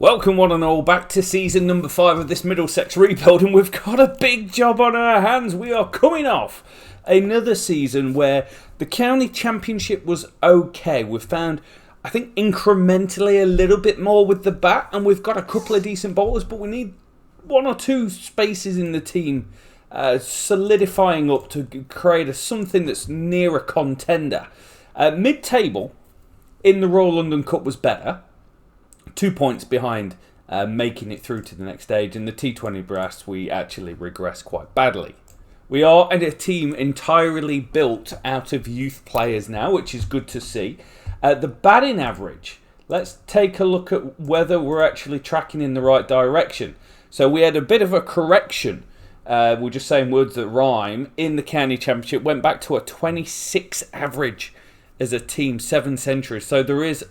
Welcome one and all back to season number 5 of this Middlesex rebuild, and we've got a big job on our hands. We are coming off another season where the county championship was okay. We've found, I think, incrementally a little bit more with the bat, and we've got a couple of decent bowlers, but we need one or two spaces in the team solidifying up to create something that's near a contender. Mid-table in the Royal London Cup was better. 2 points behind making it through to the next stage. In the T20 brass, we actually regressed quite badly. We are a team entirely built out of youth players now, which is good to see. The batting average, let's take a look at whether we're actually tracking in the right direction. So we had a bit of a correction. We're just saying words that rhyme. In the county championship, went back to a 26 average as a team, 7 centuries. So there is...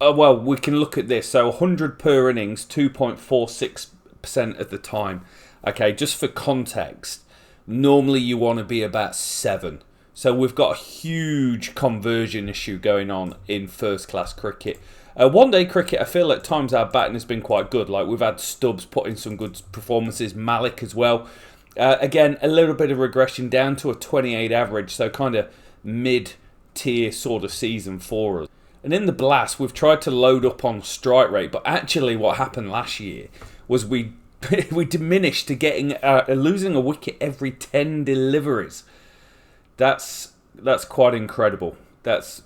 well, we can look at this. So 100 per innings, 2.46% at the time. Okay, just for context, normally you want to be about 7. So we've got a huge conversion issue going on in first class cricket. One-day cricket, I feel at times our batting has been quite good. Like we've had Stubbs put in some good performances, Malik as well. Again, a little bit of regression down to a 28 average, so kind of mid-tier sort of season for us. And in the blast, we've tried to load up on strike rate, but actually what happened last year was we diminished to getting losing a wicket every 10 deliveries. That's quite incredible. That's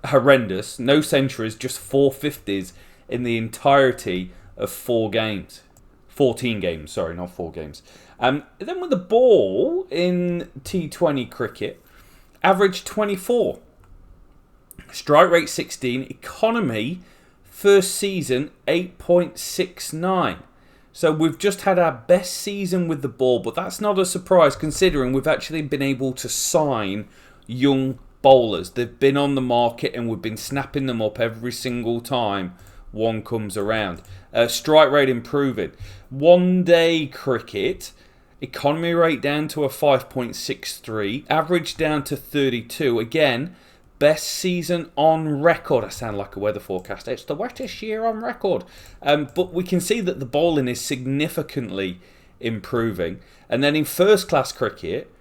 horrendous. No centuries, just 450s in the entirety of 4 games. 14 games, sorry, not 4 games. Then with the ball in T20 cricket, average 24. Strike rate 16, economy first season 8.69. So we've just had our best season with the ball, but that's not a surprise considering we've actually been able to sign young bowlers. They've been on the market and we've been snapping them up every single time one comes around. Strike rate improving. One day cricket, economy rate down to a 5.63, average down to 32. Again, best season on record. I sound like a weather forecaster. It's the wettest year on record. But we can see that the bowling is significantly improving. And then in first class cricket,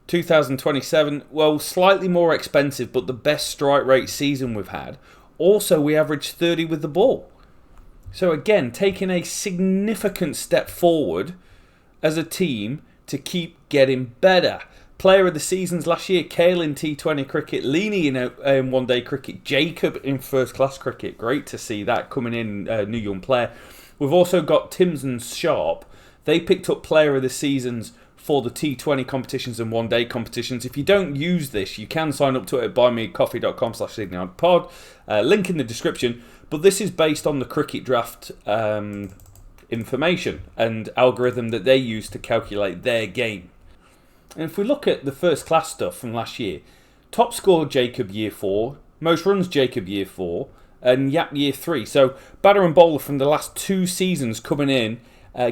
2027, well, slightly more expensive, but the best strike rate season we've had. Also, we averaged 30 with the ball. So again, taking a significant step forward as a team to keep getting better. Player of the seasons last year, Kale in T20 cricket, Leany in one-day cricket, Jacob in first-class cricket. Great to see that coming in, new young player. We've also got Timms and Sharp. They picked up player of the seasons for the T20 competitions and one-day competitions. If you don't use this, you can sign up to it at buymeacoffee.com/SydneyPod. Link in the description. But this is based on the cricket draft information and algorithm that they use to calculate their game. And if we look at the first class stuff from last year, top score Jacob year 4, most runs Jacob year 4, and Yap year 3. So batter and bowler from the last 2 seasons coming in,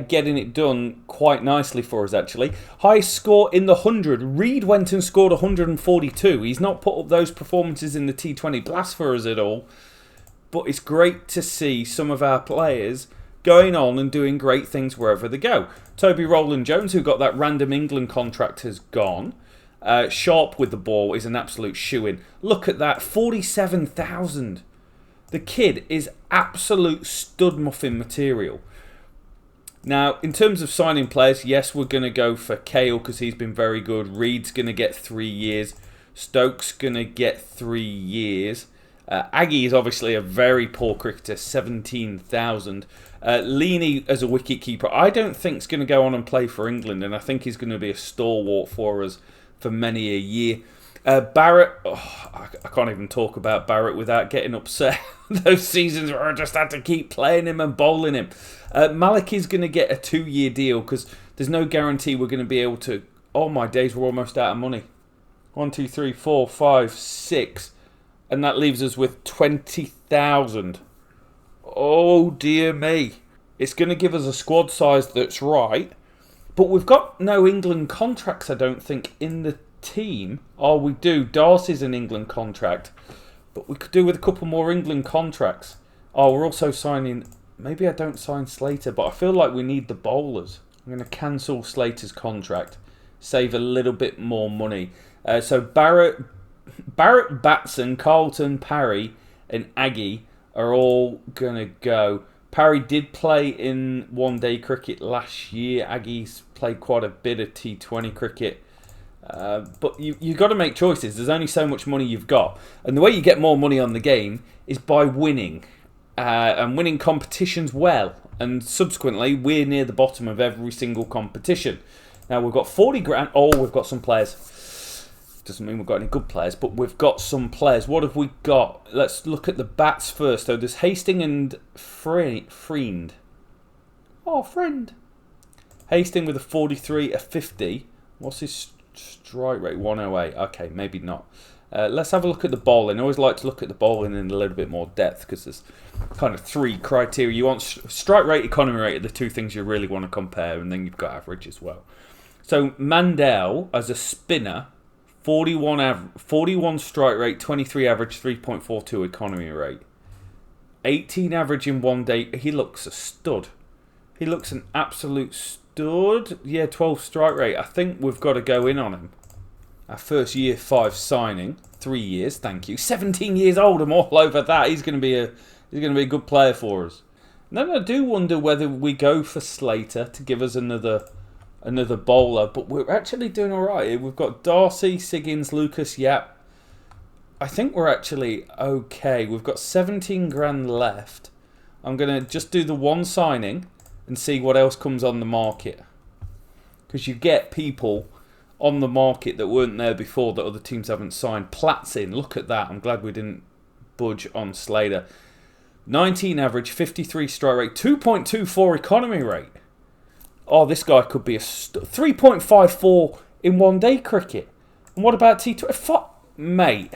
getting it done quite nicely for us actually. Highest score in the 100, Reed went and scored 142. He's not put up those performances in the T20 Blast for us at all, but it's great to see some of our players going on and doing great things wherever they go. Toby Rowland-Jones, who got that random England contract, has gone. Sharp with the ball is an absolute shoo-in. Look at that, 47,000. The kid is absolute stud muffin material. Now, in terms of signing players, yes, we're going to go for Kale because he's been very good. Reed's going to get 3 years. Stokes going to get 3 years. Aggie is obviously a very poor cricketer, 17,000. Leany as a wicketkeeper, I don't think is going to go on and play for England, and I think he's going to be a stalwart for us for many a year. Barrett, I can't even talk about Barrett without getting upset. Those seasons where I just had to keep playing him and bowling him. Malik is going to get a 2-year deal because there's no guarantee we're going to be able to... Oh my days, we're almost out of money. 1, 2, 3, 4, 5, 6... And that leaves us with 20,000. Oh dear me. It's going to give us a squad size that's right. But we've got no England contracts, I don't think, in the team. Oh, we do. Darcy's an England contract. But we could do with a couple more England contracts. Oh, we're also signing maybe I don't sign Slater, but I feel like we need the bowlers. I'm going to cancel Slater's contract, save a little bit more money. So Barrett, Batson, Carlton, Parry, and Aggie are all going to go. Parry did play in one-day cricket last year. Aggie's played quite a bit of T20 cricket. But you've got to make choices. There's only so much money you've got. And the way you get more money on the game is by winning. And winning competitions well. And subsequently, we're near the bottom of every single competition. Now, we've got 40 grand. Oh, we've got some players. Doesn't mean we've got any good players, but we've got some players. What have we got? Let's look at the bats first. So there's Hastings and Friend. Oh, Friend. Hastings with a 43, a 50. What's his strike rate? 108. Okay, maybe not. Let's have a look at the bowling. I always like to look at the bowling in a little bit more depth because there's kind of three criteria. You want strike rate, economy rate are the two things you really want to compare, and then you've got average as well. So Mandel as a spinner, 41 strike rate, 23 average, 3.42 economy rate. 18 average in one day. He looks a stud. He looks an absolute stud. Yeah, 12 strike rate. I think we've got to go in on him. Our first year 5 signing. 3 years, thank you. 17 years old. I'm all over that. He's going to be a good player for us. And then I do wonder whether we go for Slater to give us another bowler, but we're actually doing alright. We've got Darcy, Siggins, Lucas, Yap. I think we're actually okay. We've got 17 grand left. I'm going to just do the one signing and see what else comes on the market. Because you get people on the market that weren't there before that other teams haven't signed. Platt's in. Look at that. I'm glad we didn't budge on Slater. 19 average, 53 strike rate, 2.24 economy rate. Oh, this guy could be a 3.54 in one-day cricket. And what about T20? Mate,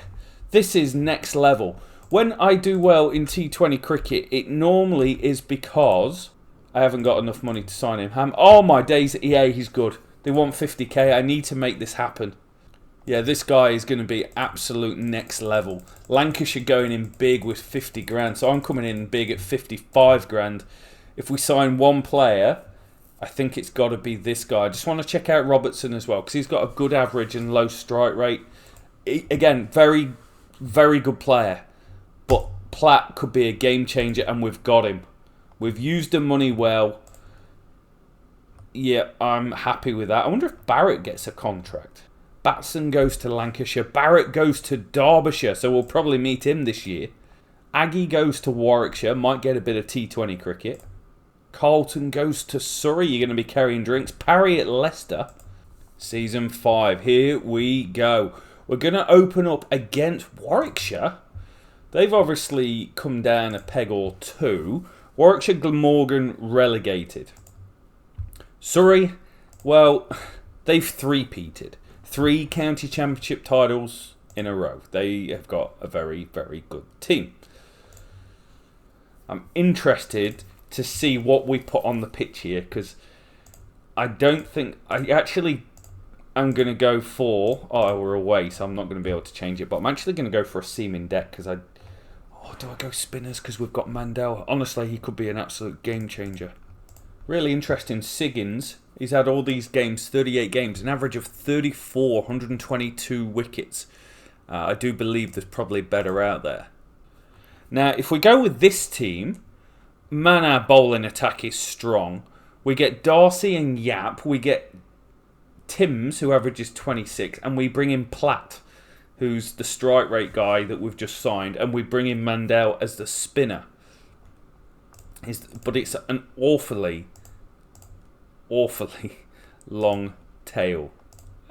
this is next level. When I do well in T20 cricket, it normally is because I haven't got enough money to sign him. Oh, my days. Yeah, he's good. They want 50k. I need to make this happen. Yeah, this guy is going to be absolute next level. Lancashire going in big with 50 grand. So I'm coming in big at 55 grand. If we sign one player, I think it's got to be this guy. I just want to check out Robertson as well because he's got a good average and low strike rate. Again, very, very good player. But Platt could be a game changer and we've got him. We've used the money well. Yeah, I'm happy with that. I wonder if Barrett gets a contract. Batson goes to Lancashire. Barrett goes to Derbyshire, so we'll probably meet him this year. Aggie goes to Warwickshire. Might get a bit of T20 cricket. Carlton goes to Surrey. You're going to be carrying drinks. Parry at Leicester. Season 5. Here we go. We're going to open up against Warwickshire. They've obviously come down a peg or two. Warwickshire Glamorgan relegated. Surrey, well, they've three-peated. 3 county championship titles in a row. They have got a very, very good team. I'm interested to see what we put on the pitch here because I don't think... I actually am going to go for... Oh, we're away, so I'm not going to be able to change it. But I'm actually going to go for a seaming deck because I... Oh, do I go spinners because we've got Mandel? Honestly, he could be an absolute game changer. Really interesting. Siggins, he's had all these games, 38 games, an average of 34, 122 wickets. I do believe there's probably better out there. Now, if we go with this team, man, our bowling attack is strong. We get Darcy and Yap. We get Timms, who averages 26, and we bring in Platt, who's the strike rate guy that we've just signed, and we bring in Mandel as the spinner. But it's an awfully long tail.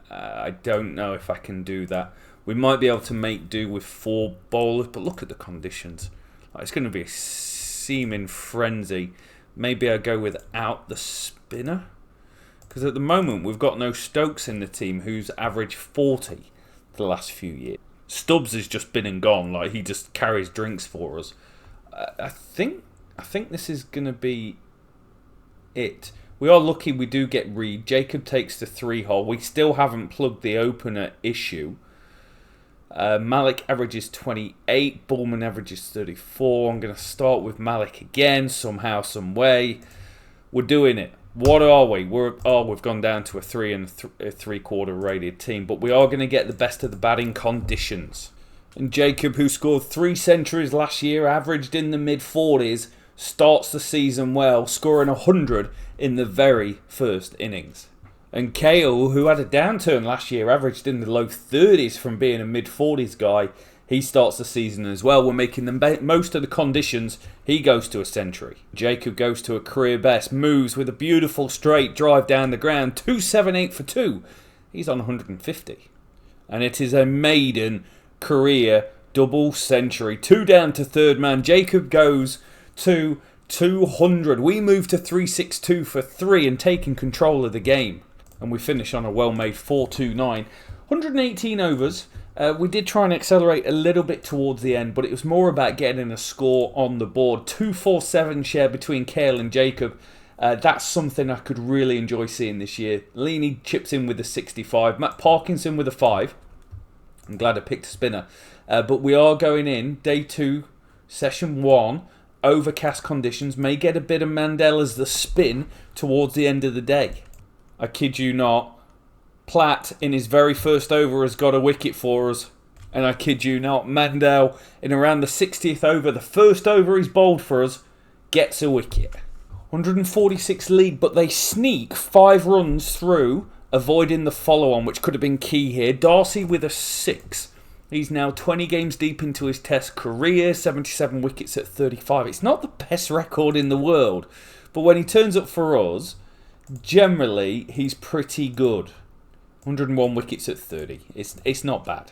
I don't know if I can do that. We might be able to make do with 4 bowlers, but look at the conditions. It's going to be a seaming frenzy. Maybe I go without the spinner. Because at the moment, we've got no Stokes in the team who's averaged 40 the last few years. Stubbs has just been and gone. Like, he just carries drinks for us. I think this is going to be it. We are lucky we do get Reed. Jacob takes the 3 hole. We still haven't plugged the opener issue. Malik averages 28. Bullman averages 34. I'm going to start with Malik again, somehow, some way. We're doing it. What are we? We've gone down to a 3 and a 3/4 rated team, but we are going to get the best of the batting conditions. And Jacob, who scored 3 centuries last year, averaged in the mid-40s, starts the season well, scoring 100 in the very first innings. And Kale, who had a downturn last year, averaged in the low 30s from being a mid-40s guy, he starts the season as well. We're making the most of the conditions. He goes to a century. Jacob goes to a career best, moves with a beautiful straight drive down the ground, 278 for 2. He's on 150. And it is a maiden career double century. 2 down to third man. Jacob goes to 200. We move to 362 for 3 and taking control of the game. And we finish on a well-made 429. 118 overs. We did try and accelerate a little bit towards the end, but it was more about getting a score on the board. 247 share between Kale and Jacob. That's something I could really enjoy seeing this year. Leany chips in with a 65. Matt Parkinson with a 5. I'm glad I picked a spinner. But we are going in day 2, session 1. Overcast conditions. May get a bit of Mandel as the spin towards the end of the day. I kid you not. Platt, in his very first over, has got a wicket for us. And I kid you not, Mandel, in around the 60th over, the first over he's bowled for us, gets a wicket. 146 lead, but they sneak 5 runs through, avoiding the follow-on, which could have been key here. Darcy with a 6. He's now 20 games deep into his Test career, 77 wickets at 35. It's not the best record in the world, but when he turns up for us, generally, he's pretty good. 101 wickets at 30. It's not bad.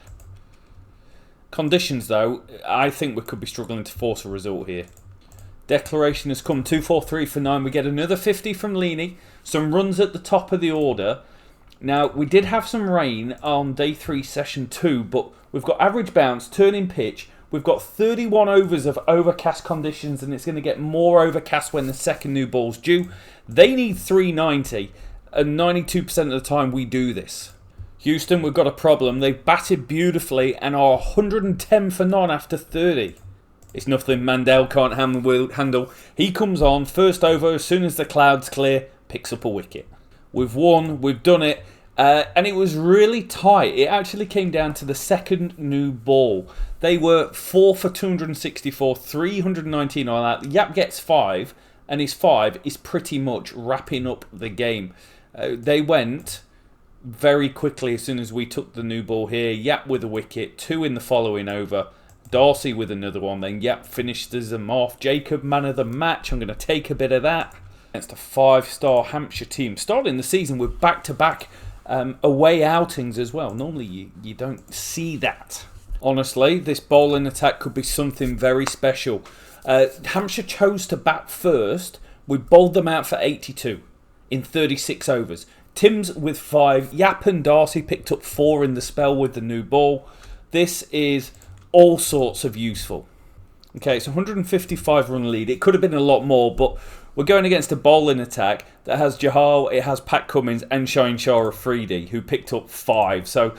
Conditions, though, I think we could be struggling to force a result here. Declaration has come 243 for 9. We get another 50 from Leany. Some runs at the top of the order. Now, we did have some rain on day 3, session 2, but we've got average bounce, turning pitch. We've got 31 overs of overcast conditions, and it's going to get more overcast when the second new ball's due. They need 390, and 92% of the time we do this. Houston, we've got a problem. They've batted beautifully and are 110 for none after 30. It's nothing Mandel can't handle. He comes on, first over, as soon as the clouds clear, picks up a wicket. We've won, we've done it, and it was really tight. It actually came down to the second new ball. They were 4 for 264, 319 on that. Yap gets 5, and his 5 is pretty much wrapping up the game. They went very quickly as soon as we took the new ball here. Yap with a wicket, 2 in the following over. Darcy with another one. Then Yap finishes them off. Jacob, man of the match. I'm going to take a bit of that. Against a 5-star Hampshire team. Starting the season with back-to-back away outings as well. Normally you don't see that. Honestly, this bowling attack could be something very special. Hampshire chose to bat first. We bowled them out for 82. In 36 overs. Tim's with 5. Yap and Darcy picked up 4 in the spell with the new ball. This is all sorts of useful. Okay, it's a 155 run lead. It could have been a lot more, but we're going against a bowling attack that has Jahal, it has Pat Cummins and Shine Shah Afridi, who picked up 5. So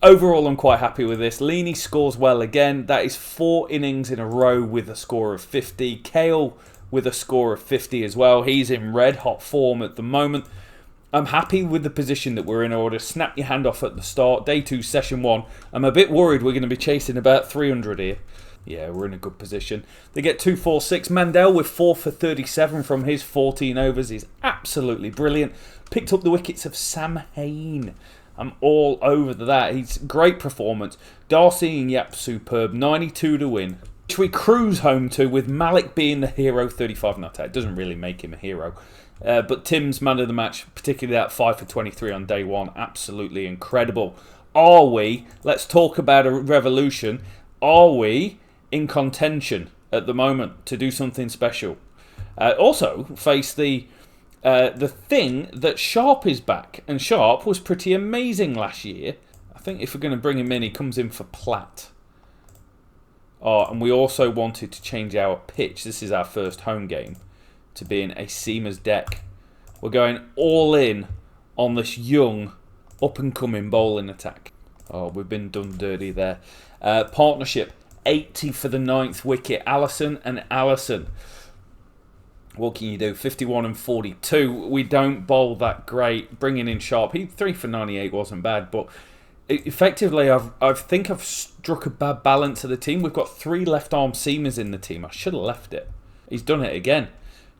overall, I'm quite happy with this. Leany scores well again. That is 4 innings in a row with a score of 50. Kale with a score of 50 as well. He's in red-hot form at the moment. I'm happy with the position that we're in order. Snap your hand off at the start. Day 2, session 1. I'm a bit worried we're going to be chasing about 300 here. Yeah, we're in a good position. They get 246. Mandel with 4 for 37 from his 14 overs is absolutely brilliant. Picked up the wickets of Sam Hain. I'm all over that. He's great performance. Darcy and Yap superb. 92 to win. Which we cruise home to with Malik being the hero, 35 not out. It doesn't really make him a hero. But Tim's man of the match, particularly that 5 for 23 on day 1, absolutely incredible. Are we, let's talk about a revolution, are we in contention at the moment to do something special? Also, face the thing that Sharp is back. And Sharp was pretty amazing last year. I think if we're going to bring him in, he comes in for Platt. Oh, and we also wanted to change our pitch. This is our first home game to be in a seamer's deck. We're going all in on this young, up-and-coming bowling attack. Oh, we've been done dirty there. Partnership, 80 for the 9th wicket. Allison and Allison. What can you do? 51 and 42. We don't bowl that great. Bringing in Sharp. 3 for 98 wasn't bad, but effectively, I think I've struck a bad balance of the team. We've got 3 left-arm seamers in the team. I should have left it. He's done it again.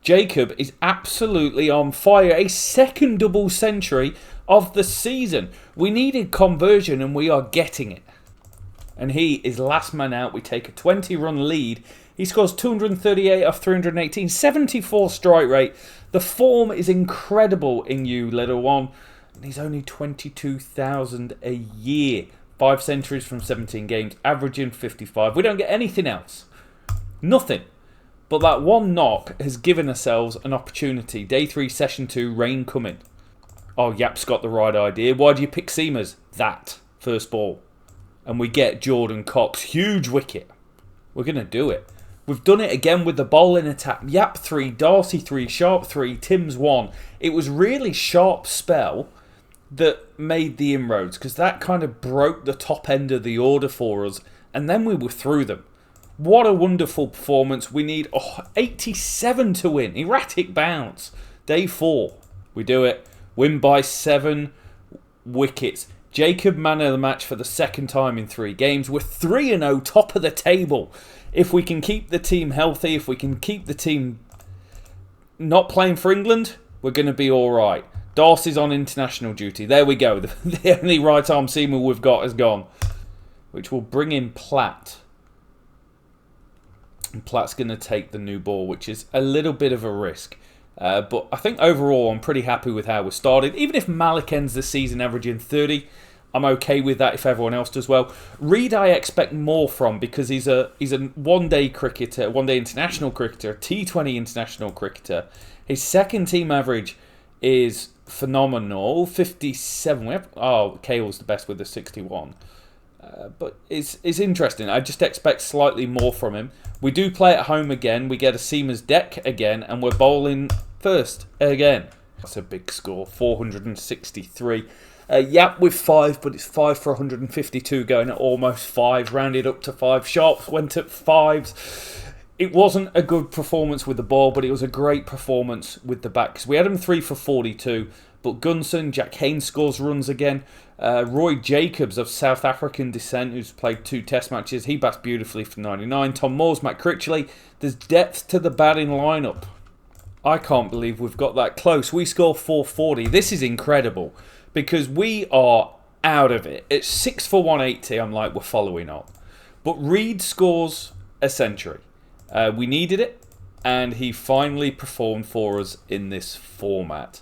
Jacob is absolutely on fire. A second double century of the season. We needed conversion and we are getting it. And he is last man out. We take a 20-run lead. He scores 238 off 318. 74 strike rate. The form is incredible in you, little one. And he's only 22,000 a year. 5 centuries from 17 games. Averaging 55. We don't get anything else. Nothing. But that one knock has given ourselves an opportunity. Day 3, session 2, rain coming. Oh, Yap's got the right idea. Why do you pick seamers? That. First ball. And we get Jordan Cox. Huge wicket. We're going to do it. We've done it again with the bowling attack. Yap 3, Darcy 3, Sharp 3, Tim's 1. It was really Sharp's spell that made the inroads, because that kind of broke the top end of the order for us. And then we were through them. What a wonderful performance. We need 87 to win. Erratic bounce. Day 4. We do it. Win by 7 wickets. Jacob man of the match for the second time in 3 games. We're 3-0, top of the table. If we can keep the team healthy, if we can keep the team not playing for England, we're going to be all right. Darcy's on international duty. There we go. The only right arm seamer we've got is gone. Which will bring in Platt. And Platt's going to take the new ball, which is a little bit of a risk. But I think overall I'm pretty happy with how we started. Even if Malik ends the season averaging 30, I'm okay with that if everyone else does well. Reed I expect more from, because he's a one-day cricketer, one-day international cricketer, T20 international cricketer. His second team average is phenomenal, 57. Cale's the best with the 61. But it's interesting. I just expect slightly more from him. We do play at home again. We get a seamer's deck again, and we're bowling first again. That's a big score, 463. Yap with 5, but it's 5 for 152, going at almost 5. Rounded up to 5. Sharps went at 5s. It wasn't a good performance with the ball, but it was a great performance with the bat. Because we had him 3 for 42. But Gunson, Jack Haynes scores runs again. Roy Jacobs of South African descent, who's played 2 test matches, he bats beautifully for 99. Tom Moores, Matt Critchley. There's depth to the batting lineup. I can't believe we've got that close. We score 440. This is incredible, because we are out of it. It's 6 for 180. I'm like, we're following up. But Reed scores a century. We needed it, and he finally performed for us in this format.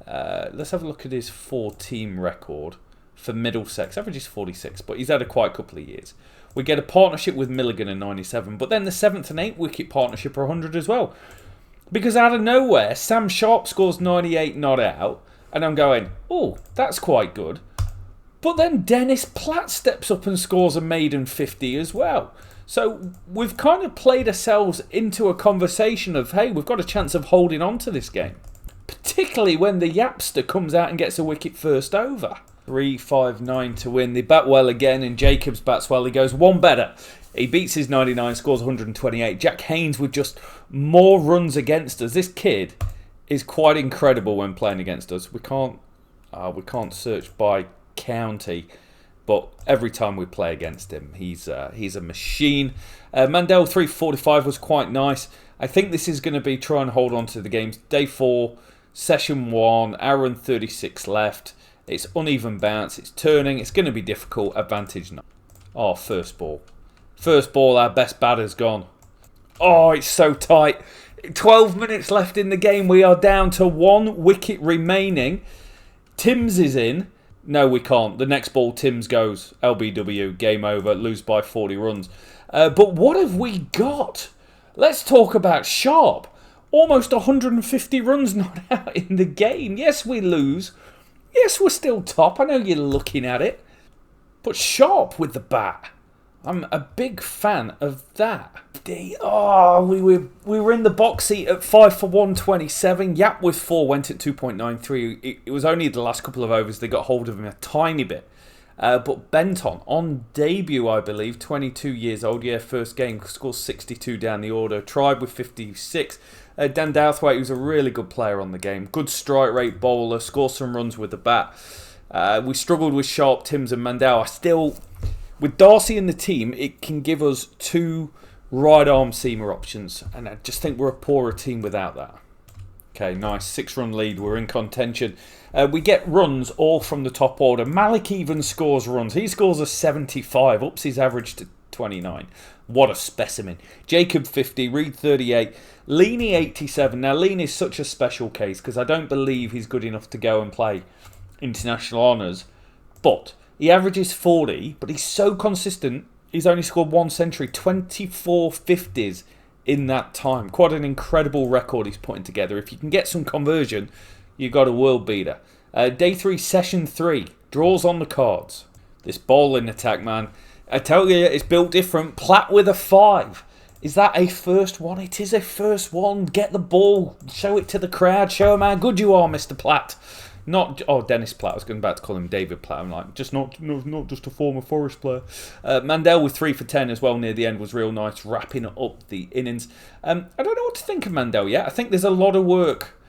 Let's have a look at his 4-team record for Middlesex. Average is 46, but he's had a quite couple of years. We get a partnership with Milligan in 97, but then the 7th and 8th wicket partnership are 100 as well. Because out of nowhere, Sam Sharp scores 98 not out, and I'm going, oh, that's quite good. But then Dennis Platt steps up and scores a maiden 50 as well. So we've kind of played ourselves into a conversation of, hey, we've got a chance of holding on to this game. Particularly when the Yapster comes out and gets a wicket first over. 3-5-9 to win. They bat well again, and Jacobs bats well. He goes one better. He beats his 99, scores 128. Jack Haynes with just more runs against us. This kid is quite incredible when playing against us. We can't search by county, but every time we play against him, he's a machine. Mandel 345 was quite nice. I think this is going to be try and hold on to the games. Day 4, session 1, hour and 36 left. It's uneven bounce. It's turning. It's going to be difficult. Advantage 9. Oh, first ball. First ball, our best batter's gone. Oh, it's so tight. 12 minutes left in the game. We are down to 1 wicket remaining. Timms is in. No, we can't. The next ball, Timms goes. LBW, game over. Lose by 40 runs. But what have we got? Let's talk about Sharp. Almost 150 runs not out in the game. Yes, we lose. Yes, we're still top. I know you're looking at it. But Sharp with the bat. I'm a big fan of that. Oh, we were in the box seat at 5 for 127. Yap with 4 went at 2.93. It was only the last couple of overs they got hold of him a tiny bit. But Benton, on debut, I believe, 22 years old. Yeah, first game, scores 62 down the order. Tribe with 56. Dan Douthwaite, who's a really good player on the game. Good strike rate bowler, scores some runs with the bat. We struggled with Sharp, Timms and Mandel. With Darcy in the team, it can give us 2 right-arm seamer options. And I just think we're a poorer team without that. Okay, nice. 6-run lead. We're in contention. We get runs all from the top order. Malik even scores runs. He scores a 75. Ups his average to 29. What a specimen. Jacob 50. Reed 38. Leaney 87. Now, Leaney is such a special case because I don't believe he's good enough to go and play international honours. But he averages 40. But he's so consistent. He's only scored 1 century. 24 50s in that time. Quite an incredible record he's putting together. If you can get some conversion, you got a world beater. Day 3, session 3. Draws on the cards. This bowling attack, man. I tell you, it's built different. Platt with a 5. Is that a first one? It is a first one. Get the ball. Show it to the crowd. Show them how good you are, Mr. Platt. Dennis Platt. I was about to call him David Platt. I'm like, not just a former Forest player. Mandel with 3 for 10 as well near the end was real nice, wrapping up the innings. I don't know what to think of Mandel yet. I think there's a lot of work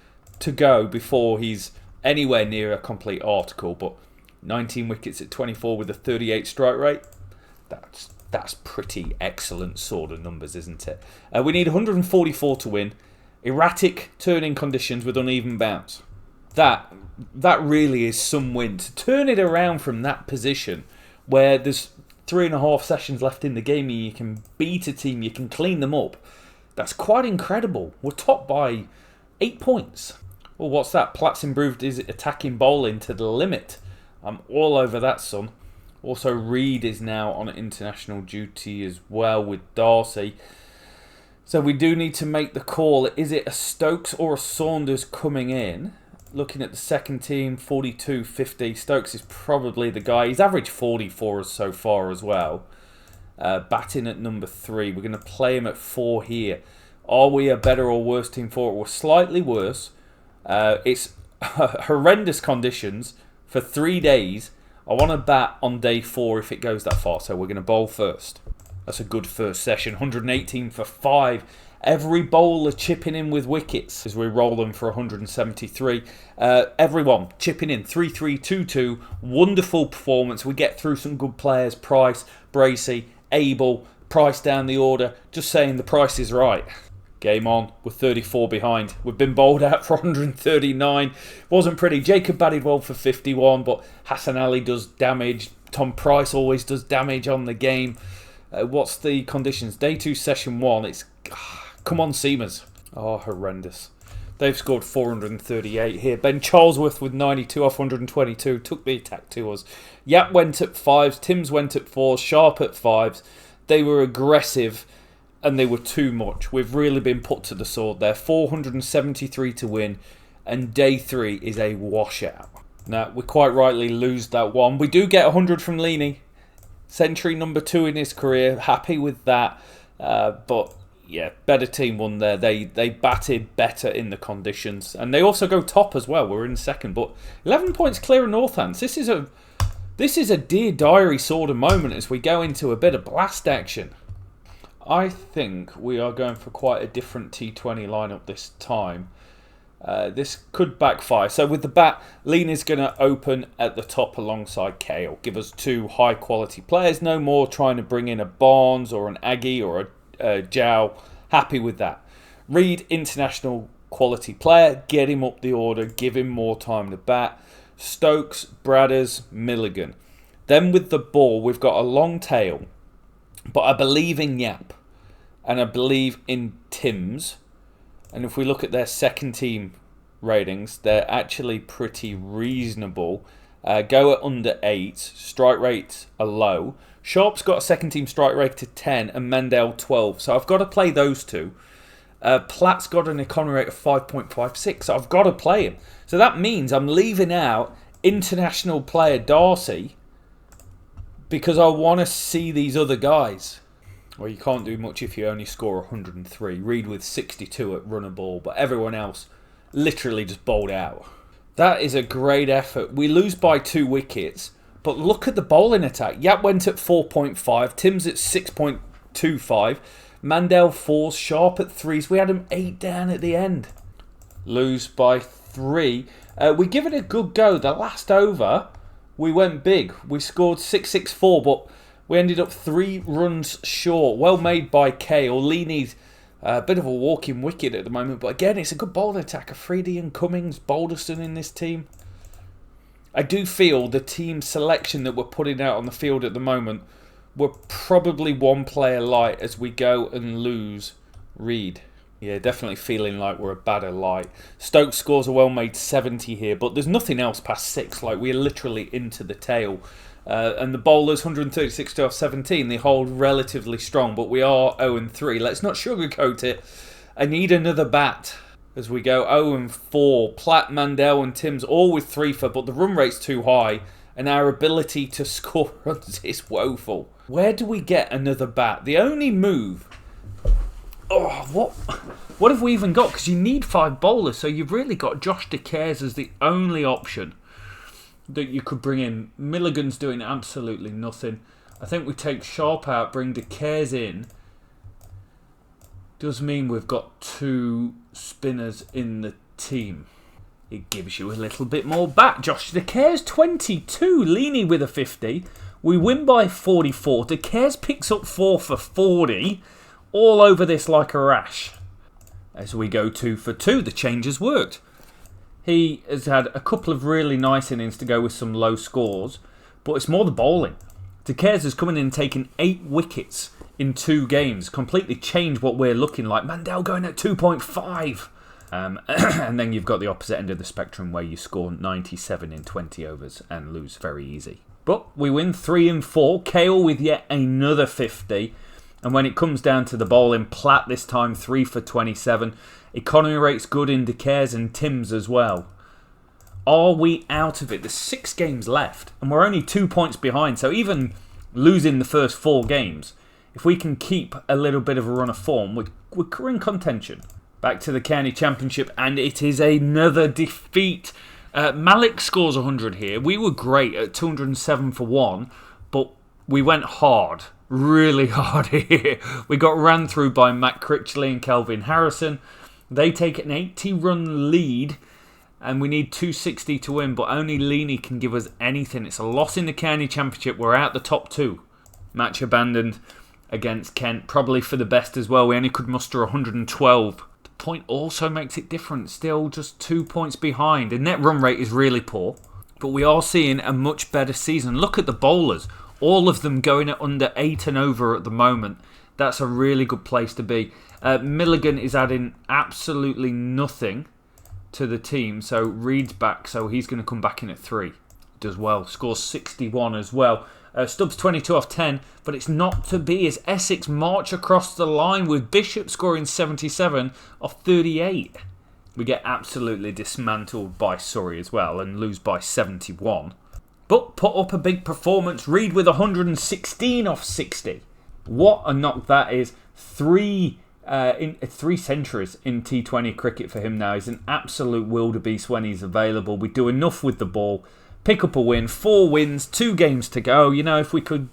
to go before he's anywhere near a complete article, but 19 wickets at 24 with a 38 strike rate. That's pretty excellent sort of numbers, isn't it? We need 144 to win. Erratic turning conditions with uneven bounce. That really is some win. To turn it around from that position where there's 3.5 sessions left in the game and you can beat a team, you can clean them up. That's quite incredible. We're topped by 8 points. Well, what's that? Platt's improved his attacking bowling to the limit. I'm all over that, son. Also, Reed is now on international duty as well with Darcy. So we do need to make the call. Is it a Stokes or a Saunders coming in? Looking at the second team, 42-50. Stokes is probably the guy. He's averaged 40 for us so far as well. Batting at number 3. We're going to play him at 4 here. Are we a better or worse team for it? We're slightly worse. It's horrendous conditions for 3 days. I want to bat on day 4 if it goes that far, so we're going to bowl first. That's a good first session. 118 for 5. Every bowler chipping in with wickets as we roll them for 173. Everyone chipping in. 3-3-2-2. Wonderful performance. We get through some good players. Price, Bracey, Abel. Price down the order. Just saying the price is right. Game on. We're 34 behind. We've been bowled out for 139. Wasn't pretty. Jacob batted well for 51, but Hassan Ali does damage. Tom Price always does damage on the game. What's the conditions? Day 2, session 1. It's... come on, Seamers. Oh, horrendous. They've scored 438 here. Ben Charlesworth with 92 off 122. Took the attack to us. Yap went at 5s. Timms went at 4s. Sharp at 5s. They were aggressive and they were too much. We've really been put to the sword there. 473 to win. And day 3 is a washout. Now, we quite rightly lose that one. We do get 100 from Leaney. Century number 2 in his career. Happy with that. But... yeah, better team won there. They batted better in the conditions. And they also go top as well. We're in second. But 11 points clear of Northants. This is a Dear Diary sort of moment as we go into a bit of blast action. I think we are going for quite a different T20 lineup this time. This could backfire. So with the bat, Lean is going to open at the top alongside Kale. Give us 2 high quality players. No more trying to bring in a Barnes or an Aggie or a Jow. Happy with that. Reed, international quality player. Get him up the order. Give him more time to bat. Stokes, Bradders, Milligan. Then with the ball, we've got a long tail. But I believe in Yap. And I believe in Timms. And if we look at their second team ratings, they're actually pretty reasonable. Go at under 8. Strike rates are low. Sharp's got a second team strike rate of 10 and Mandel 12. So I've got to play those 2. Platt's got an economy rate of 5.56. So I've got to play him. So that means I'm leaving out international player Darcy because I want to see these other guys. Well, you can't do much if you only score 103. Reed with 62 at run a ball, but everyone else literally just bowled out. That is a great effort. We lose by 2 wickets, But look at the bowling attack. Yap went at 4.5, Tim's at 6.25, Mandel 4s, Sharp at 3s. We had him 8 down at the end. Lose by 3. We give it a good go. The last over, we went big. We scored 664, but we ended up 3 runs short. Well made by Kale. Leaney's a bit of a walking wicket at the moment, but again, it's a good bowling attack. Afridi and Cummings, Balderson in this team. I do feel the team selection that we're putting out on the field at the moment, we're probably one player light as we go and lose Reed. Yeah, definitely feeling like we're a batter light. Stokes scores a well-made 70 here, but there's nothing else past 6. Like, we're literally into the tail. And the bowlers, 136 to off 17, they hold relatively strong, but we are 0-3. Let's not sugarcoat it. I need another bat as we go 0-4. Platt, Mandel and Timms all with 3 for, but the run rate's too high, and our ability to score runs is woeful. Where do we get another bat? The only move... Oh, what have we even got? Because you need 5 bowlers, so you've really got Josh DeCares as the only option that you could bring in. Milligan's doing absolutely nothing. I think we take Sharp out, bring DeCares in. Does mean we've got 2 spinners in the team. It gives you a little bit more back. Josh DeCares 22, Leaney with a 50. We win by 44. DeCares picks up 4 for 40. All over this like a rash. As we go 2 for 2, the change has worked. He has had a couple of really nice innings to go with some low scores, but it's more the bowling. DeCares has come in and taken 8 wickets in 2 games, completely changed what we're looking like. Mandel going at 2.5. And then you've got the opposite end of the spectrum where you score 97 in 20 overs and lose very easy. But we win 3-4. Kale with yet another 50. And when it comes down to the bowling, Platt this time 3 for 27. Economy rate's good in DeCares and Timms as well. Are we out of it? There's 6 games left and we're only 2 points behind. So even losing the first 4 games, if we can keep a little bit of a run of form, we're in contention. Back to the county championship, and it is another defeat. Malik scores 100 here. We were great at 207 for 1, but we went hard. Really hard here. We got ran through by Matt Critchley and Kelvin Harrison. They take an 80-run lead, and we need 260 to win, but only Leaney can give us anything. It's a loss in the county championship. We're out the top 2. Match abandoned against Kent, probably for the best as well. We only could muster 112. The point also makes it different. Still just 2 points behind. The net run rate is really poor, but we are seeing a much better season. Look at the bowlers. All of them going at under 8 and over at the moment. That's a really good place to be. Milligan is adding absolutely nothing to the team. So Reed's back, so he's going to come back in at 3. Does well. Scores 61 as well. Stubbs 22 off 10, but it's not to be as Essex march across the line with Bishop scoring 77 off 38. We get absolutely dismantled by Surrey as well and lose by 71. But put up a big performance. Reed with 116 off 60. What a knock that is. 3 centuries in T20 cricket for him now. He's an absolute wildebeest when he's available. We do enough with the ball. Pick up a win. 4 wins. 2 games to go. You know, if we could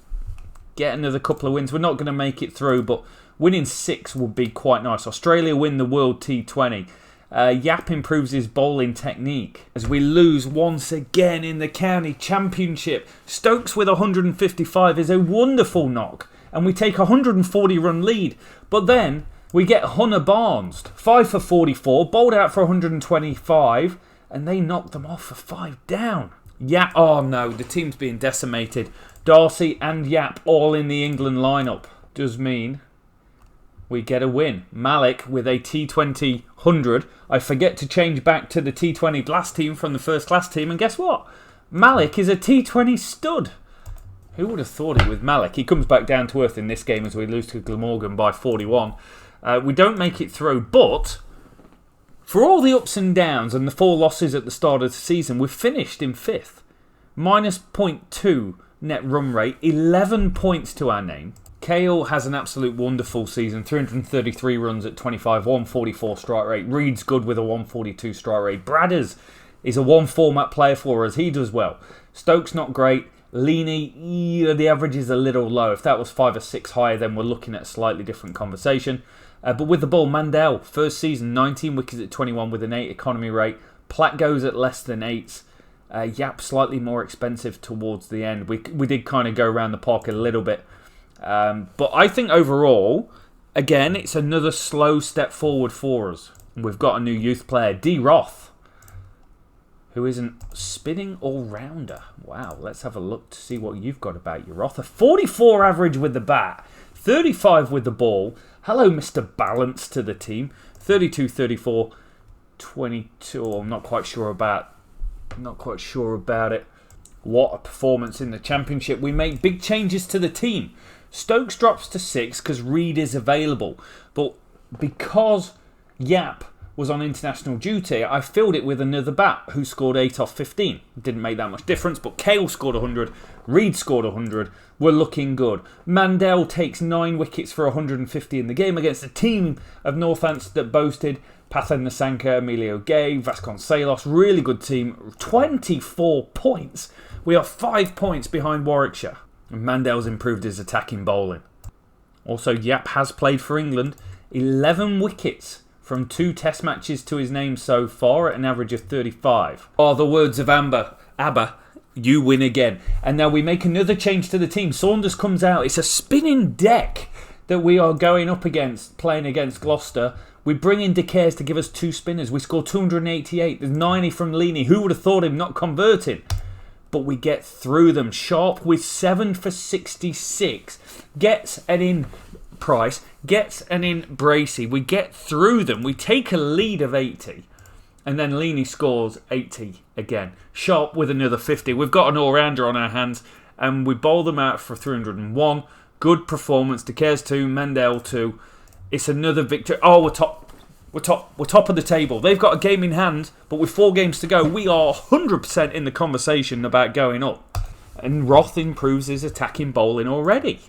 get another couple of wins, we're not going to make it through, but winning 6 would be quite nice. Australia win the World T20. Yap improves his bowling technique as we lose once again in the county championship. Stokes with 155 is a wonderful knock, and we take a 140 run lead. But then we get Hunter Barnes, 5 for 44, bowled out for 125, and they knock them off for 5 down. Yap, oh no, the team's being decimated. Darcy and Yap all in the England lineup. Does mean we get a win. Malik with a T20 100. I forget to change back to the T20 Blast team from the first class team, and guess what? Malik is a T20 stud. Who would have thought it with Malik? He comes back down to earth in this game as we lose to Glamorgan by 41. We don't make it through, but for all the ups and downs and the 4 losses at the start of the season, we've finished in 5th. Minus 0.2 net run rate, 11 points to our name. Kale has an absolute wonderful season. 333 runs at 25, 144 strike rate. Reed's good with a 142 strike rate. Bradders is a 1 format player for us. He does well. Stokes not great. Leany, yeah, the average is a little low. If that was 5 or 6 higher, then we're looking at a slightly different conversation. But with the ball, Mandel, first season, 19 wickets at 21 with an 8 economy rate. Platt goes at less than 8. Yap slightly more expensive towards the end. We did kind of go around the park a little bit. But I think overall, again, it's another slow step forward for us. We've got a new youth player, D. Roth, who is a spinning all-rounder. Wow, let's have a look to see what you've got about you, Roth. A 44 average with the bat, 35 with the ball. Hello, Mr. Balance to the team. 32, 34, 22. I'm not quite sure about it. What a performance in the championship. We make big changes to the team. Stokes drops to 6 because Reed is available. But because Yap was on international duty, I filled it with another bat who scored 8 off 15. Didn't make that much difference, but Kale scored 100, Reed scored 100. We're looking good. Mandel takes 9 wickets for 150 in the game against a team of Northants that boasted Pathan Nasanka, Emilio Gay, Vasconcelos. Really good team. 24 points. We are 5 points behind Warwickshire. And Mandel's improved his attacking bowling. Also, Yap has played for England. 11 wickets from 2 test matches to his name so far at an average of 35. Oh, the words of ABBA, you win again. And now we make another change to the team. Saunders comes out. It's a spinning deck that we are going up against, playing against Gloucester. We bring in De Caires to give us 2 spinners. We score 288. There's 90 from Leany. Who would have thought him not converting? But we get through them. Sharp with 7 for 66. Gets an in Price. Gets an in Bracey. We get through them. We take a lead of 80. And then Leany scores 80 again. Sharp with another 50. We've got an all-rounder on our hands. And we bowl them out for 301. Good performance. De Caires 2. Mandel 2. It's another victory. Oh, we're top. We're top of the table. They've got a game in hand, but with 4 games to go, we are 100% in the conversation about going up. And Roth improves his attacking bowling already.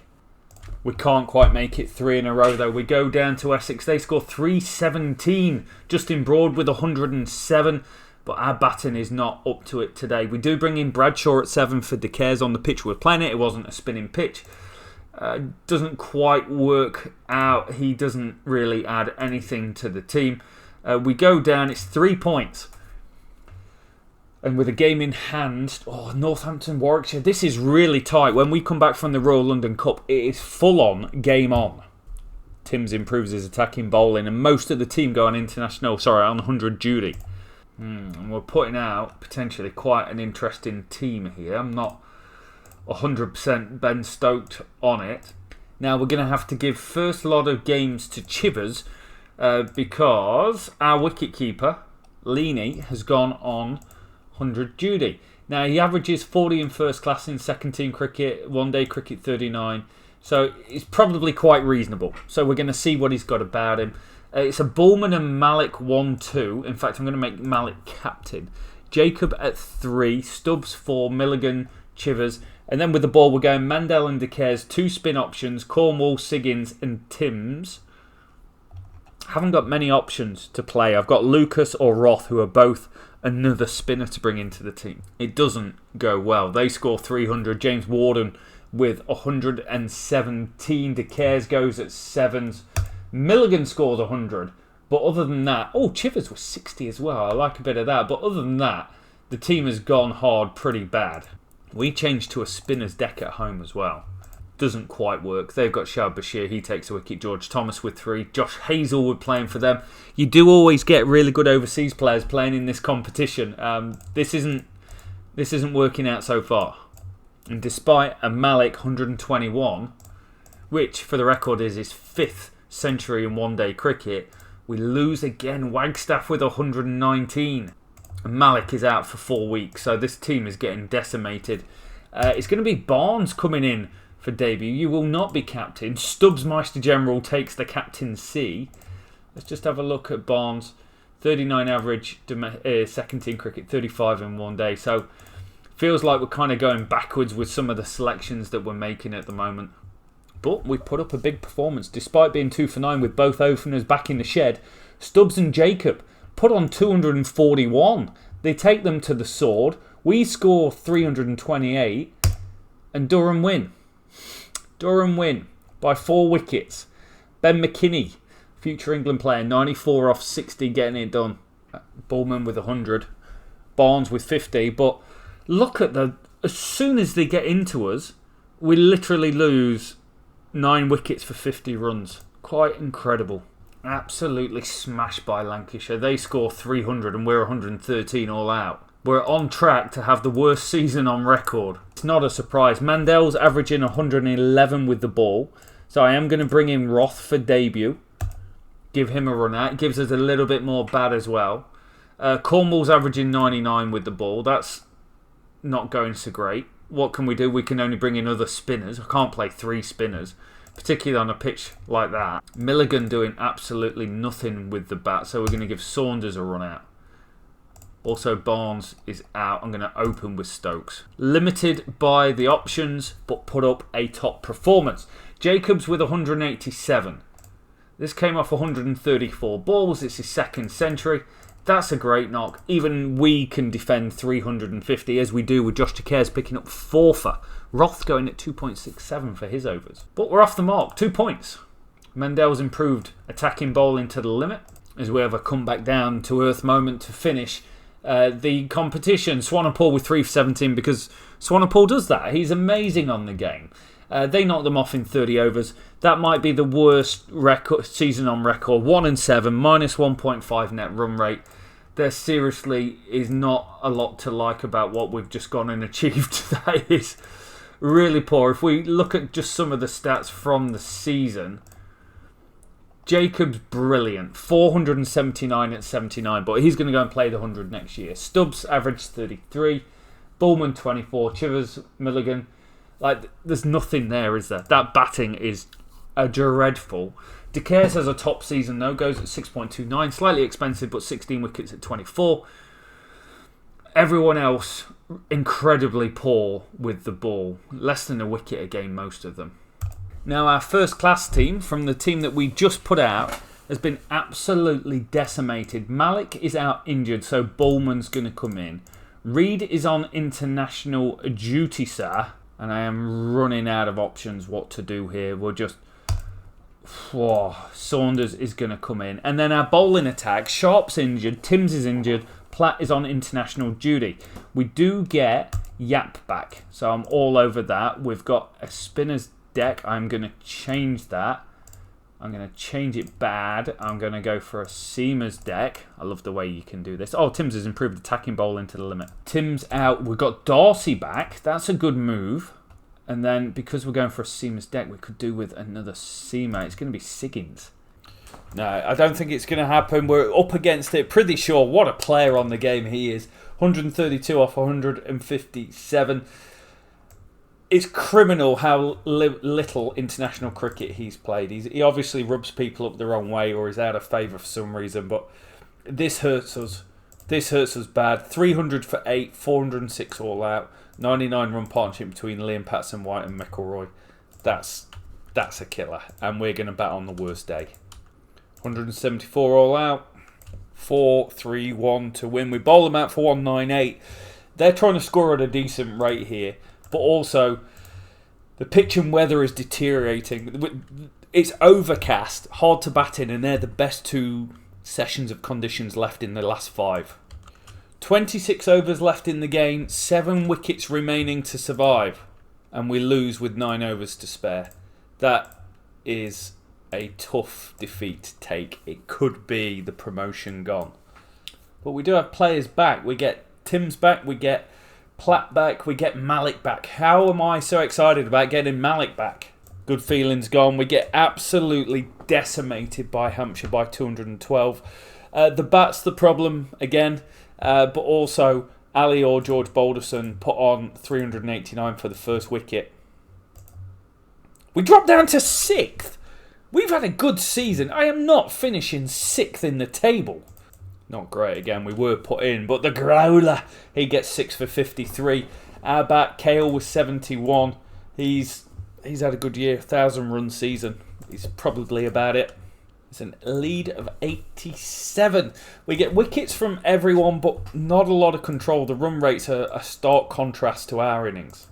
We can't quite make it 3 in a row, though. We go down to Essex. They score 317. Justin Broad with 107. But our batting is not up to it today. We do bring in Bradshaw at 7 for De Caires on the pitch we're playing it. It wasn't a spinning pitch. Doesn't quite work out. He doesn't really add anything to the team. We go down. It's 3 points. And with a game in hand, Northampton, Warwickshire, this is really tight. When we come back from the Royal London Cup, it is full on, game on. Timms improves his attacking bowling, and most of the team go on on 100 duty. And we're putting out potentially quite an interesting team here. I'm not 100% Ben stoked on it. Now we're going to have to give first lot of games to Chivers because our wicketkeeper, Leany, has gone on 100 duty. Now he averages 40 in first class in second team cricket, one day cricket 39. So it's probably quite reasonable. So we're going to see what he's got about him. It's a Bullman and Malik 1-2. In fact, I'm going to make Malik captain. Jacob at 3, Stubbs 4, Milligan, Chivers. And then with the ball, we're going Mandel and De Caires, 2 spin options, Cornwall, Siggins and Timms. Haven't got many options to play. I've got Lucas or Roth, who are both another spinner to bring into the team. It doesn't go well. They score 300. James Warden with 117. De Caires goes at 7s. Milligan scores 100. But other than that... Chivers was 60 as well. I like a bit of that. But other than that, the team has gone hard pretty bad. We changed to a spinner's deck at home as well. Doesn't quite work. They've got Shah Bashir. He takes a wicket. George Thomas with 3. Josh Hazelwood playing for them. You do always get really good overseas players playing in this competition. This isn't working out so far. And despite a Malik 121, which for the record is his 5th century in one-day cricket, we lose again. Wagstaff with 119. And Malik is out for 4 weeks, so this team is getting decimated. It's going to be Barnes coming in for debut. You will not be captain. Stubbs Meister General takes the captaincy. Let's just have a look at Barnes. 39 average second team cricket, 35 in one day. So feels like we're kind of going backwards with some of the selections that we're making at the moment. But we put up a big performance. Despite being 2 for 9 with both openers back in the shed, Stubbs and Jacob put on 241. They take them to the sword. We score 328. And Durham win. Durham win by 4 wickets. Ben McKinney, future England player, 94 off 60, getting it done. Bullman with 100. Barnes with 50. But look at as soon as they get into us, we literally lose 9 wickets for 50 runs. Quite incredible. Absolutely smashed by Lancashire. They score 300 and we're 113 all out. We're on track to have the worst season on record. It's not a surprise. Mandel's averaging 111 with the ball. So I am going to bring in Roth for debut. Give him a run out. It gives us a little bit more bat as well. Cornwall's averaging 99 with the ball. That's not going so great. What can we do? We can only bring in other spinners. I can't play 3 spinners, particularly on a pitch like that. Milligan doing absolutely nothing with the bat, so we're going to give Saunders a run out. Also, Barnes is out. I'm going to open with Stokes. Limited by the options, but put up a top performance. Jacobs with 187. This came off 134 balls. It's his 2nd century. That's a great knock. Even we can defend 350, as we do with Josh Takers picking up 4 for. Roth going at 2.67 for his overs. But we're off the mark. 2 points. Mendel's improved attacking bowling to the limit as we have a comeback down to earth moment to finish the competition. Swanepoel with 3 for 17 because Swanepoel does that. He's amazing on the game. They knocked them off in 30 overs. That might be the worst season on record. 1 and 7, minus 1.5 net run rate. There seriously is not a lot to like about what we've just gone and achieved. That is really poor. If we look at just some of the stats from the season, Jacobs brilliant, 479 at 79, but he's going to go and play the 100 next year. Stubbs averaged 33, Bullman 24, Chivers, Milligan. Like, there's nothing there, is there? That batting is dreadful. De Keers has a top season though, goes at 6.29, slightly expensive, but 16 wickets at 24. Everyone else incredibly poor with the ball, less than a wicket a game, most of them. Now, our first class team from the team that we just put out has been absolutely decimated. Malik is out injured, so Bullman's going to come in. Reed is on international duty, sir. And I am running out of options what to do here. We'll just... Saunders is going to come in. And then our bowling attack. Sharp's injured. Timms is injured. Platt is on international duty. We do get Yap back. So I'm all over that. We've got a spinner's deck. I'm going to change that. I'm going to change it bad. I'm going to go for a seamer's deck. I love the way you can do this. Oh, Timms has improved attacking bowling to the limit. Timms out. We've got Darcy back. That's a good move. And then, because we're going for a seamer's deck, we could do with another seamer. It's going to be Siggins. No, I don't think it's going to happen. We're up against it. Pretty sure. What a player on the game he is. 132 off 157. It's criminal how little international cricket he's played. He obviously rubs people up the wrong way or is out of favour for some reason, but this hurts us. This hurts us bad. 300 for 8, 406 all out. 99 run partnership between Liam Patson, White and McElroy. That's a killer. And we're going to bat on the worst day. 174 all out. 4-3-1 to win. We bowl them out for 198. They're trying to score at a decent rate here. But also, the pitch and weather is deteriorating. It's overcast, hard to bat in, and they're the best 2 sessions of conditions left in the last 5. 26 overs left in the game, 7 wickets remaining to survive, and we lose with 9 overs to spare. That is a tough defeat to take. It could be the promotion gone. But we do have players back. We get Timms back, we get Platt back, we get Malik back. How am I so excited about getting Malik back? Good feelings gone. We get absolutely decimated by Hampshire by 212. The bat's the problem again, but also Ali or George Balderson put on 389 for the first wicket. We dropped down to 6th. We've had a good season. I am not finishing 6th in the table. Not great again, we were put in, but the Growler, he gets 6 for 53. Our bat, Kale with 71. He's had a good year, 1,000 run season. He's probably about it. It's a lead of 87. We get wickets from everyone, but not a lot of control. The run rates are a stark contrast to our innings.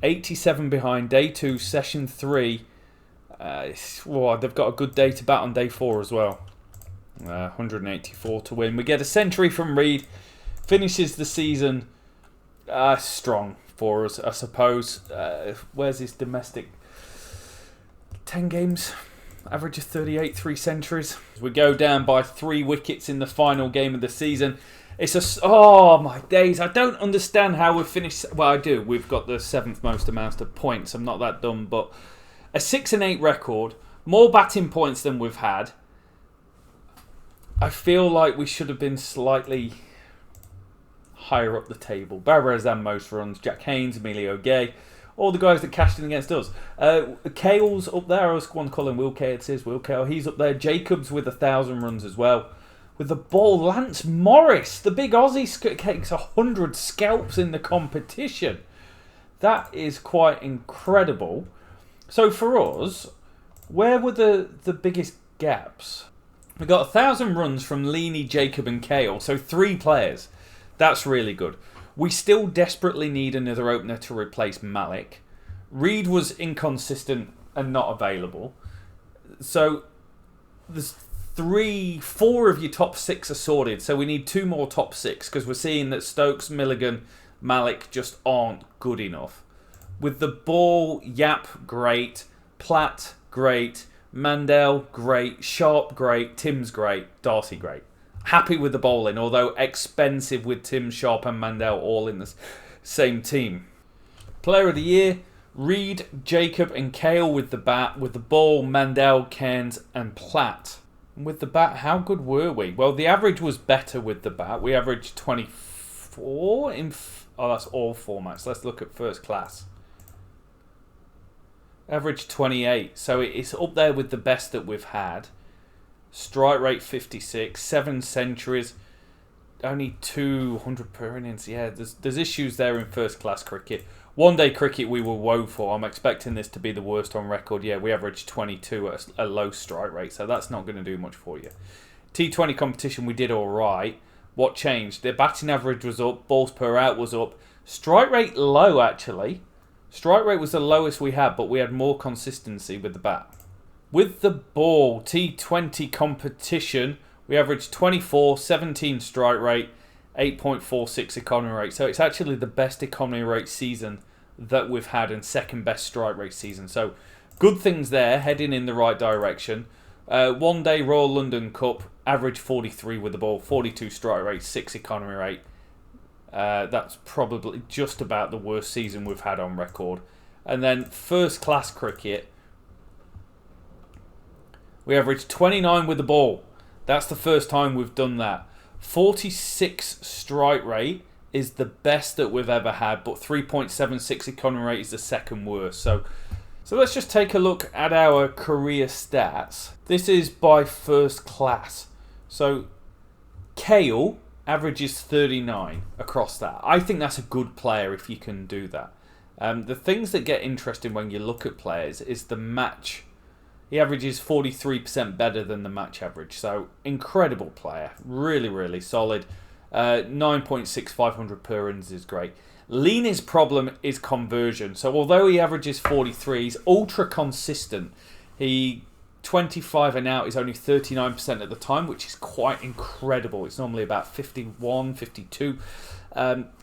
87 behind, day 2, session 3. They've got a good day to bat on day 4 as well. 184 to win. We get a century from Reed. Finishes the season strong for us, I suppose. Where's his domestic? 10 games. Average of 38, 3 centuries. We go down by 3 wickets in the final game of the season. Oh my days, I don't understand how we've finished. Well, I do. We've got the 7th most amount of points. I'm not that dumb, but a 6-8 record, more batting points than we've had. I feel like we should have been slightly higher up the table. Barbarazan most runs, Jack Haynes, Emilio Gay, all the guys that cashed in against us. Kale's up there. I was going to call him Will Kale. It is Will Kale. He's up there. Jacobs with 1,000 runs as well. With the ball, Lance Morris, the big Aussie, takes 100 scalps in the competition. That is quite incredible. So for us, where were the biggest gaps? We got 1,000 runs from Leaney, Jacob and Kale, so 3 players. That's really good. We still desperately need another opener to replace Malik. Reed was inconsistent and not available. So there's 4 of your top 6 are sorted, so we need 2 more top 6 because we're seeing that Stokes, Milligan, Malik just aren't good enough. With the ball, Yap, great. Platt, great. Mandel, great. Sharp, great. Tim's great. Darcy, great. Happy with the bowling, although expensive with Tim, Sharp and Mandel all in the same team. Player of the Year, Reed, Jacob and Kale with the bat. With the ball, Mandel, Cairns and Platt. With the bat, how good were we? Well, the average was better with the bat. We averaged 24 in... that's all formats. Let's look at first class. Average 28. So it's up there with the best that we've had. Strike rate 56. 7 centuries. Only 200 per innings. Yeah, there's issues there in first class cricket. One day cricket we were woeful. I'm expecting this to be the worst on record. Yeah, we averaged 22 at a low strike rate, so that's not going to do much for you. T20 competition we did alright. What changed? The batting average was up, balls per out was up. Strike rate low actually. Strike rate was the lowest we had, but we had more consistency with the bat. With the ball, T20 competition, we averaged 24, 17 strike rate, 8.46 economy rate. So it's actually the best economy rate season that we've had and second best strike rate season. So good things there, heading in the right direction. 1 day Royal London Cup, average 43 with the ball, 42 strike rate, 6 economy rate. That's probably just about the worst season we've had on record. And then first class cricket, we averaged 29 with the ball. That's the first time we've done that. 46 strike rate is the best that we've ever had, but 3.76 economy rate is the second worst. So let's just take a look at our career stats. This is by first class. So Kale averages 39 across that. I think that's a good player if you can do that. The things that get interesting when you look at players is the match. He averages 43% better than the match average. So, incredible player. Really, really solid. 9.6, 500 per innings is great. Leaney's problem is conversion. So, although he averages 43, he's ultra consistent. He 25 and out is only 39% at the time, which is quite incredible. It's normally about 51, 52.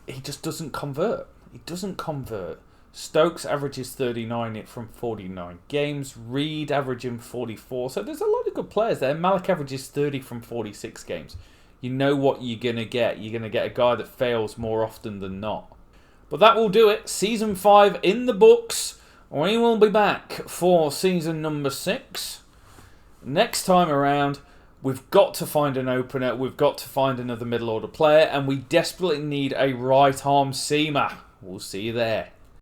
He just doesn't convert. He doesn't convert. Stokes averages 39 from 49 games. Reed averaging 44. So there's a lot of good players there. Malik averages 30 from 46 games. You know what you're going to get. You're going to get a guy that fails more often than not. But that will do it. Season 5 in the books. We will be back for season number 6. Next time around, we've got to find an opener. We've got to find another middle order player. And we desperately need a right arm seamer. We'll see you there.